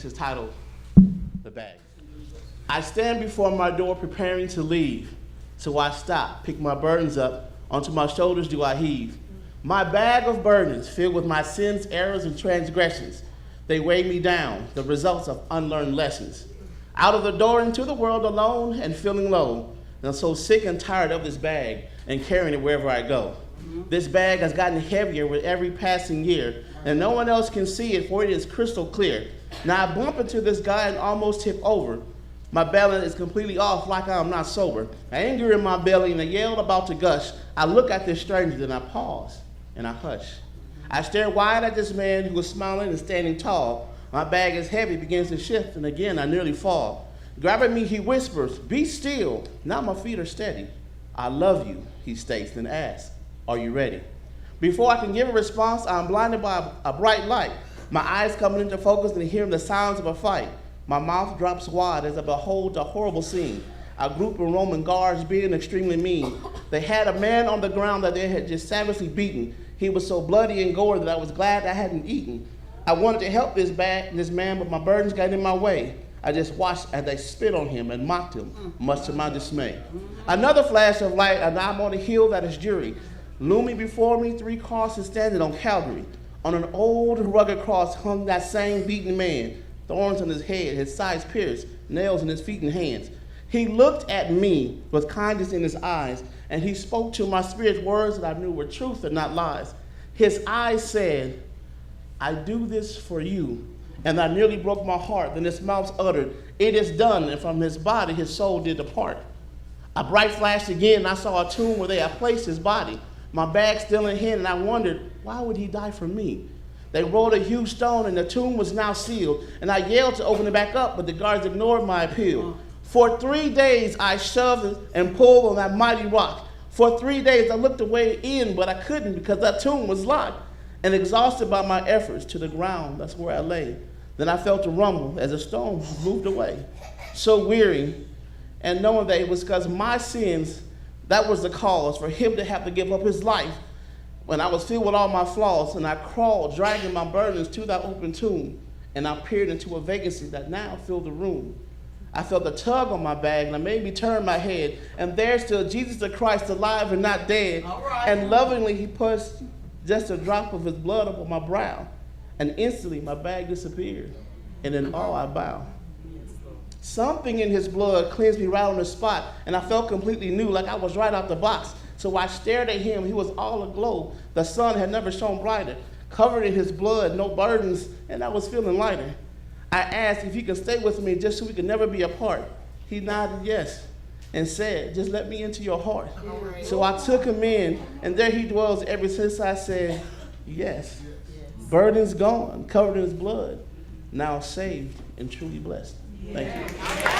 Is titled The Bag. I stand before my door preparing to leave. So I stop, pick my burdens up, onto my shoulders do I heave. My bag of burdens filled with my sins, errors, and transgressions. They weigh me down, the results of unlearned lessons. Out of the door into the world alone and feeling low. And I'm so sick and tired of this bag and carrying it wherever I go. This bag has gotten heavier with every passing year, and no one else can see it, for it is crystal clear. Now I bump into this guy and almost tip over. My balance is completely off, like I'm not sober. Anger in my belly and a yell about to gush. I look at this stranger, then I pause and I hush. I stare wide at this man who is smiling and standing tall. My bag is heavy, begins to shift, and again I nearly fall. Grabbing me, he whispers, "Be still." Now my feet are steady. "I love you," he states, then asks, "Are you ready?" Before I can give a response, I'm blinded by a bright light. My eyes coming into focus and hearing the sounds of a fight. My mouth drops wide as I behold a horrible scene. A group of Roman guards being extremely mean. They had a man on the ground that they had just savagely beaten. He was so bloody and gory that I was glad I hadn't eaten. I wanted to help this man, but my burdens got in my way. I just watched as they spit on him and mocked him, much to my dismay. Another flash of light, and I'm on a hill that is dreary. Looming before me, 3 crosses standing on Calvary. On an old rugged cross hung that same beaten man, thorns on his head, his sides pierced, nails in his feet and hands. He looked at me with kindness in his eyes, and he spoke to my spirit words that I knew were truth and not lies. His eyes said, "I do this for you." And I nearly broke my heart. Then his mouth uttered, "It is done." And from his body, his soul did depart. A bright flash again, and I saw a tomb where they had placed his body. My bag still in hand, and I wondered, why would he die for me? They rolled a huge stone, and the tomb was now sealed. And I yelled to open it back up, but the guards ignored my appeal. For 3 days, I shoved and pulled on that mighty rock. For 3 days, I looked away in, but I couldn't because that tomb was locked. And exhausted by my efforts, to the ground, that's where I lay. Then I felt a rumble as a stone moved away. So weary, and knowing that it was because of my sins, that was the cause for him to have to give up his life when I was filled with all my flaws. And I crawled, dragging my burdens to that open tomb, and I peered into a vacancy that now filled the room. I felt a tug on my bag, and it made me turn my head, and there stood Jesus the Christ, alive and not dead. And lovingly he pushed just a drop of his blood upon my brow, and instantly my bag disappeared, and in awe I bow. Something in his blood cleansed me right on the spot, and I felt completely new, like I was right out the box. So I stared at him. He was all aglow. The sun had never shone brighter. Covered in his blood, no burdens, and I was feeling lighter. I asked if he could stay with me just so we could never be apart. He nodded yes and said, "Just let me into your heart." So I took him in, and there he dwells ever since. I said, yes. Burdens gone, covered in his blood, now saved and truly blessed. Thank you.